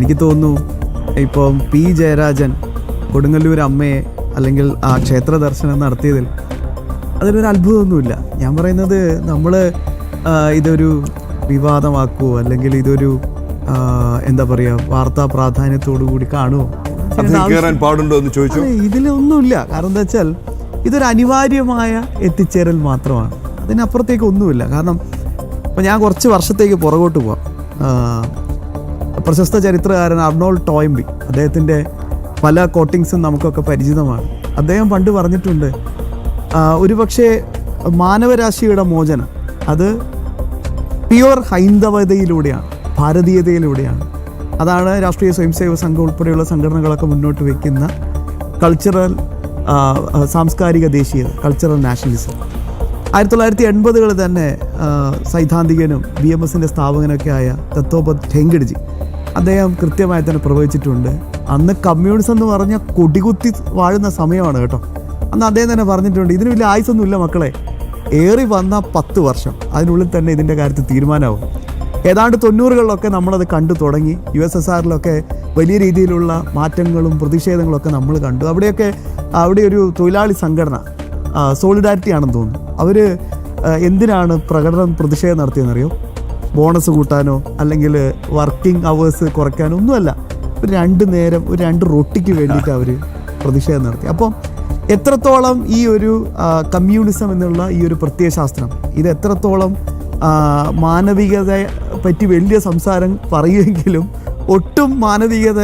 എനിക്ക് തോന്നുന്നു ഇപ്പം പി ജയരാജൻ കൊടുങ്ങല്ലൂർ അമ്മയെ അല്ലെങ്കിൽ ആ ക്ഷേത്ര ദർശനം നടത്തിയതിൽ അതിലൊരു അത്ഭുതമൊന്നുമില്ല. ഞാൻ പറയുന്നത് നമ്മൾ ഇതൊരു വിവാദമാക്കുമോ അല്ലെങ്കിൽ ഇതൊരു എന്താ പറയുക വാർത്താ പ്രാധാന്യത്തോടു കൂടി കാണുമോ പാടുണ്ടോ എന്ന് ചോദിച്ചു. ഇതിലൊന്നുമില്ല. കാരണം എന്താ വെച്ചാൽ ഇതൊരു അനിവാര്യമായ എത്തിച്ചേരൽ മാത്രമാണ്, അതിനപ്പുറത്തേക്ക് ഒന്നുമില്ല. കാരണം ഇപ്പം ഞാൻ കുറച്ച് വർഷത്തേക്ക് പുറകോട്ട് പോവാം. പ്രശസ്ത ചരിത്രകാരൻ അർണോൾഡ് ടോയിംബി, അദ്ദേഹത്തിൻ്റെ പല കോട്ടിങ്സും നമുക്കൊക്കെ പരിചിതമാണ്. അദ്ദേഹം പണ്ട് പറഞ്ഞിട്ടുണ്ട്, ഒരുപക്ഷെ മാനവരാശിയുടെ മോചനം അത് പ്യുവർ ഹൈന്ദവതയിലൂടെയാണ്, ഭാരതീയതയിലൂടെയാണ്. അതാണ് രാഷ്ട്രീയ സ്വയംസേവക സംഘം ഉൾപ്പെടെയുള്ള സംഘടനകളൊക്കെ മുന്നോട്ട് വയ്ക്കുന്ന കൾച്ചറൽ സാംസ്കാരിക ദേശീയത, കൾച്ചറൽ നാഷണലിസം. 1980 തന്നെ സൈദ്ധാന്തികനും BMSൻ്റെ സ്ഥാപകനൊക്കെ ആയ ദത്തോപന്ത് ഠേങ്കഡ്ജി അദ്ദേഹം കൃത്യമായി തന്നെ പ്രവചിച്ചിട്ടുണ്ട്. അന്ന് കമ്മ്യൂണിസം എന്ന് പറഞ്ഞ കൊടികുത്തി വാഴുന്ന സമയമാണ് കേട്ടോ. അന്ന് അദ്ദേഹം തന്നെ പറഞ്ഞിട്ടുണ്ട്, ഇതിന് വലിയ ആയുസൊന്നുമില്ല മക്കളെ, ഏറി വന്ന 10 വർഷം അതിനുള്ളിൽ തന്നെ ഇതിൻ്റെ കാര്യത്തിൽ തീരുമാനമാവും. ഏതാണ്ട് 90കളിലൊക്കെ നമ്മളത് കണ്ടു തുടങ്ങി. USSRലൊക്കെ വലിയ രീതിയിലുള്ള മാറ്റങ്ങളും പ്രതിഷേധങ്ങളൊക്കെ നമ്മൾ കണ്ടു. അവിടെ ഒരു തൊഴിലാളി സംഘടന സോളിഡാരിറ്റി ആണെന്ന് തോന്നുന്നു. അവർ എന്തിനാണ് പ്രതിഷേധം നടത്തിയെന്നറിയോ? ബോണസ് കൂട്ടാനോ അല്ലെങ്കിൽ വർക്കിംഗ് അവേഴ്സ് കുറയ്ക്കാനോ ഒന്നുമല്ല. ഒരു 2 നേരം ഒരു 2 റൊട്ടിക്ക് വേണ്ടിയിട്ട് അവർ പ്രതിഷേധം നടത്തി. അപ്പം എത്രത്തോളം ഈ ഒരു കമ്മ്യൂണിസം എന്നുള്ള ഈ ഒരു പ്രത്യയശാസ്ത്രം ഇത് എത്രത്തോളം മാനവികതയെ പറ്റി വലിയ സംസാരം പറയുമെങ്കിലും ഒട്ടും മാനവികത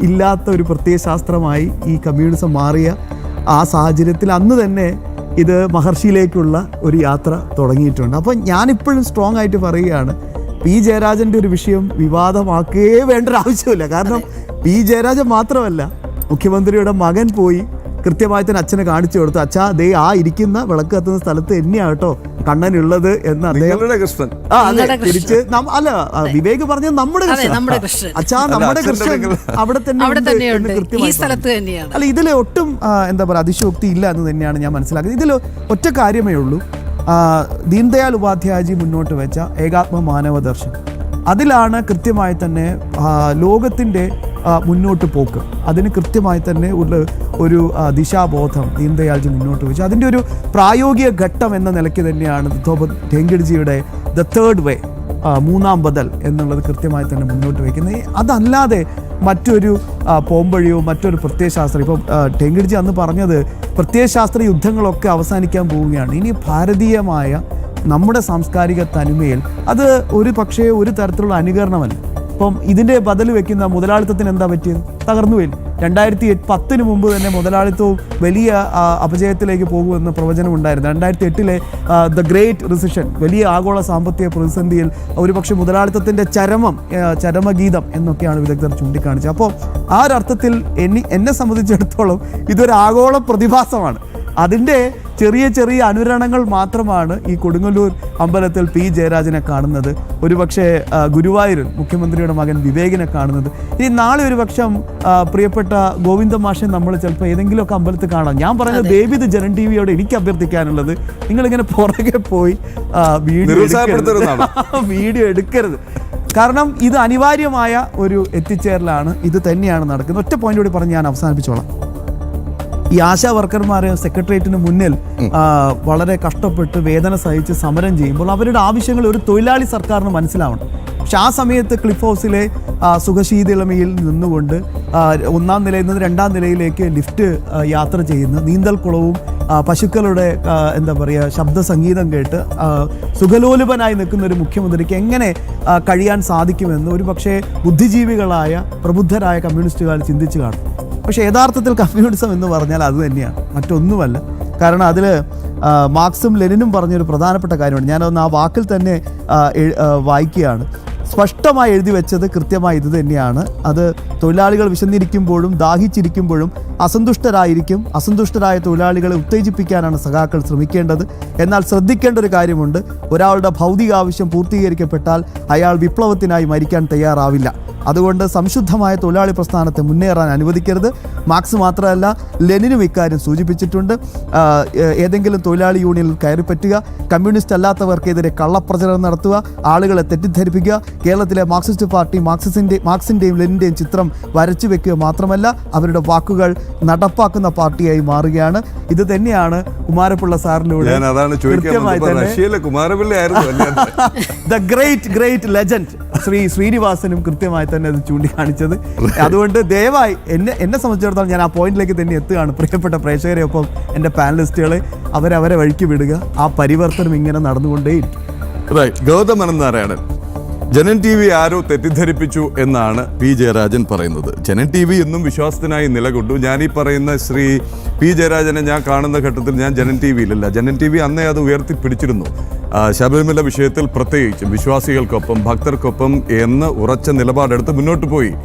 ഇല്ലാത്ത ഒരു പ്രത്യയശാസ്ത്രമായി ഈ കമ്മ്യൂണിസം മാറിയ ആ സാഹചര്യത്തിൽ അന്ന് തന്നെ ഇത് മഹർഷിയിലേക്കുള്ള ഒരു യാത്ര തുടങ്ങിയിട്ടുണ്ട്. അപ്പം ഞാനിപ്പോഴും സ്ട്രോങ് ആയിട്ട് പറയുകയാണ്, പി ജയരാജൻ്റെ ഒരു വിഷയം വിവാദമാക്കുകയേ വേണ്ട ഒരു ആവശ്യമില്ല. കാരണം പി ജയരാജൻ മാത്രമല്ല, മുഖ്യമന്ത്രിയുടെ മകൻ പോയി കൃത്യമായി തന്നെ അച്ഛനെ കാണിച്ചു കൊടുത്തു, അച്ഛാ ദേ ആ ഇരിക്കുന്ന വിളക്ക് കത്തുന്ന സ്ഥലത്ത് തന്നെയാണ് കേട്ടോ കണ്ണനുള്ളത് എന്ന് അദ്ദേഹം തിരിച്ച് അല്ല വിവേക് പറഞ്ഞത് നമ്മുടെ കൃഷ്ണൻ, അച്ഛാ നമ്മുടെ കൃഷ്ണൻ അവിടെ തന്നെ കൃത്യമായി. അല്ല ഇതിൽ ഒട്ടും എന്താ പറയുക അതിശയോക്തി ഇല്ല എന്ന് തന്നെയാണ് ഞാൻ മനസ്സിലാക്കുന്നത്. ഇതിൽ ഒറ്റ കാര്യമേ ഉള്ളൂ, ദീൻദയാൽ ഉപാധ്യായജി മുന്നോട്ട് വെച്ച ഏകാത്മ മാനവ ദർശനം. അതിലാണ് കൃത്യമായി തന്നെ ലോകത്തിൻ്റെ മുന്നോട്ട് പോക്ക്, അതിന് കൃത്യമായി തന്നെ ഒരു ദിശാബോധം ദീൻദയാൽജി മുന്നോട്ട് വെച്ചു. അതിൻ്റെ ഒരു പ്രായോഗിക ഘട്ടം എന്ന നിലയ്ക്ക് തന്നെയാണ് ദത്തോപന്ത് ഠേങ്കഡ്ജിയുടെ ദ തേർഡ് വേ, 3ാം ബദൽ എന്നുള്ളത് കൃത്യമായി തന്നെ മുന്നോട്ട് വയ്ക്കുന്നത്. അതല്ലാതെ മറ്റൊരു പോംവഴിയോ മറ്റൊരു പ്രത്യയശാസ്ത്രം, ഇപ്പം ഠേങ്കഡ്ജി അന്ന് പറഞ്ഞത് പ്രത്യയശാസ്ത്ര യുദ്ധങ്ങളൊക്കെ അവസാനിക്കാൻ പോവുകയാണ്. ഇനി ഭാരതീയമായ നമ്മുടെ സാംസ്കാരിക തനിമയിൽ അത് ഒരു തരത്തിലുള്ള അനുകരണമല്ല. ഇപ്പം ഇതിൻ്റെ ബദൽ വെക്കുന്ന മുതലാളിത്തത്തിന് എന്താ പറ്റിയത്? തകർന്നു പോയി. 2010 മുമ്പ് തന്നെ മുതലാളിത്തവും വലിയ അപജയത്തിലേക്ക് പോകുമെന്ന പ്രവചനം ഉണ്ടായിരുന്നു. 2008 ദ ഗ്രേറ്റ് റിസഷൻ, വലിയ ആഗോള സാമ്പത്തിക പ്രതിസന്ധിയിൽ ഒരുപക്ഷെ മുതലാളിത്തത്തിൻ്റെ ചരമഗീതം എന്നൊക്കെയാണ് വിദഗ്ധർ ചൂണ്ടിക്കാണിച്ചത്. അപ്പോൾ ആ ഒരർത്ഥത്തിൽ എന്നെ സംബന്ധിച്ചിടത്തോളം ഇതൊരു ആഗോള പ്രതിഭാസമാണ്. അതിൻ്റെ ചെറിയ അനുരണങ്ങൾ മാത്രമാണ് ഈ കൊടുങ്ങല്ലൂർ അമ്പലത്തിൽ പി ജയരാജനെ കാണുന്നത്, ഒരുപക്ഷെ ഗുരുവായൂരിൽ മുഖ്യമന്ത്രിയുടെ മകൻ വിവേകിനെ കാണുന്നത്. ഇനി നാളെ ഒരു പക്ഷം പ്രിയപ്പെട്ട ഗോവിന്ദ മാഷെ നമ്മൾ ചിലപ്പോൾ ഏതെങ്കിലുമൊക്കെ അമ്പലത്തിൽ കാണാം. ഞാൻ പറയുന്നത് ദയവിത് ജനൻ TVയോട് എനിക്ക് അഭ്യർത്ഥിക്കാനുള്ളത്, നിങ്ങളിങ്ങനെ പുറകെ പോയി വീഡിയോ എടുക്കരുത്. കാരണം ഇത് അനിവാര്യമായ ഒരു എത്തിച്ചേരലാണ്, ഇത് തന്നെയാണ് നടക്കുന്നത്. ഒറ്റ പോയിന്റ് കൂടി പറഞ്ഞ് ഞാൻ അവസാനിപ്പിച്ചോളാം. ഈ ആശാ വർക്കർമാർ സെക്രട്ടേറിയറ്റിന് മുന്നിൽ വളരെ കഷ്ടപ്പെട്ട് വേദന സഹിച്ച് സമരം ചെയ്യുമ്പോൾ അവരുടെ ആവശ്യങ്ങൾ ഒരു തൊഴിലാളി സർക്കാരിന് മനസ്സിലാവണം. പക്ഷെ ആ സമയത്ത് ക്ലിഫ് ഹൗസിലെ സുഖശീതളമയിൽ നിന്നുകൊണ്ട് 1ാം നിലയിൽ നിന്ന് 2ാം നിലയിലേക്ക് ലിഫ്റ്റ് യാത്ര ചെയ്യുന്ന നീന്തൽക്കുളവും പശുക്കളുടെ എന്താ പറയുക ശബ്ദ സംഗീതം കേട്ട് സുഖലോലുപനായി നിൽക്കുന്ന ഒരു മുഖ്യമന്ത്രിക്ക് എങ്ങനെ കഴിയാൻ സാധിക്കുമെന്ന് ഒരു പക്ഷേ ബുദ്ധിജീവികളായ പ്രബുദ്ധരായ കമ്മ്യൂണിസ്റ്റുകാർ ചിന്തിച്ചു കാണും. പക്ഷേ യഥാർത്ഥത്തിൽ കമ്മ്യൂണിസം എന്ന് പറഞ്ഞാൽ അത് തന്നെയാണ്, മറ്റൊന്നുമല്ല. കാരണം അതിൽ മാർക്സും ലെനിനും പറഞ്ഞൊരു പ്രധാനപ്പെട്ട കാര്യമാണ്. ഞാനൊന്ന് ആ വാക്കിൽ തന്നെ വായിക്കുകയാണ്. സ്പഷ്ടമായി എഴുതി വെച്ചത് കൃത്യമായി ഇത് തന്നെയാണ്. അത് തൊഴിലാളികൾ വിശന്നിരിക്കുമ്പോഴും ദാഹിച്ചിരിക്കുമ്പോഴും അസന്തുഷ്ടരായ തൊഴിലാളികളെ ഉത്തേജിപ്പിക്കാനാണ് സഖാക്കൾ ശ്രമിക്കേണ്ടത്. എന്നാൽ ശ്രദ്ധിക്കേണ്ട ഒരു കാര്യമുണ്ട്, ഒരാളുടെ ഭൗതിക ആവശ്യം പൂർത്തീകരിക്കപ്പെട്ടാൽ അയാൾ വിപ്ലവത്തിനായി മരിക്കാൻ തയ്യാറാവില്ല. അതുകൊണ്ട് സംശുദ്ധമായ തൊഴിലാളി പ്രസ്ഥാനത്തെ മുന്നേറാൻ അനുവദിക്കരുത്. മാർക്സ് മാത്രമല്ല, ലെനിനും ഇക്കാര്യം സൂചിപ്പിച്ചിട്ടുണ്ട്. ഏതെങ്കിലും തൊഴിലാളി യൂണിയനിൽ കയറിപ്പറ്റുക, കമ്മ്യൂണിസ്റ്റ് അല്ലാത്തവർക്കെതിരെ കള്ളപ്രചരണം നടത്തുക, ആളുകളെ തെറ്റിദ്ധരിപ്പിക്കുക, കേരളത്തിലെ മാർക്സിസ്റ്റ് പാർട്ടി മാർക്സിൻ്റെയും ലെനിൻ്റെയും ചിത്രം വരച്ചു വെക്കുക മാത്രമല്ല, അവരുടെ വാക്കുകൾ നടപ്പാക്കുന്ന പാർട്ടിയായി മാറുകയാണ്. ഇത് തന്നെയാണ് കുമാരപിള്ള സാറിലൂടെ ദ ഗ്രേറ്റ് ലെജൻഡ് ശ്രീ ശ്രീനിവാസനും കൃത്യമായി തന്നെ അത് ചൂണ്ടിക്കാണിച്ചത്. അതുകൊണ്ട് ദയവായി എന്നെ സംബന്ധിച്ചിടത്തോളം ഞാൻ ആ പോയിന്റിലേക്ക് തന്നെ എത്തുകയാണ്. പ്രിയപ്പെട്ട പ്രേക്ഷകരെ ഒപ്പം എൻ്റെ പാനലിസ്റ്റുകളെ അവരെ വഴിക്ക് വിടുക. ആ പരിവർത്തനം ഇങ്ങനെ നടന്നുകൊണ്ടേയിരിക്കും. ഗൗതമൻ നാരായണൻ, ജനൻ ടി വി ആരോ തെറ്റിദ്ധരിപ്പിച്ചു എന്നാണ് പി ജയരാജൻ പറയുന്നത്. ജനൻ ടി വി എന്നും വിശ്വാസത്തിനായി നിലകൊണ്ടു. ഞാൻ ഈ പറയുന്ന ശ്രീ പി ജയരാജനെ ഞാൻ കാണുന്ന ഘട്ടത്തിൽ ഞാൻ Janam T വിയിലല്ല. Janam T V അന്നേ അത് ഉയർത്തിപ്പിടിച്ചിരുന്നു. ശബരിമല വിഷയത്തിൽ പ്രത്യേകിച്ചും വിശ്വാസികൾക്കൊപ്പം ഭക്തർക്കൊപ്പം എന്ന് ഉറച്ച നിലപാടെടുത്ത് മുന്നോട്ട് പോയി.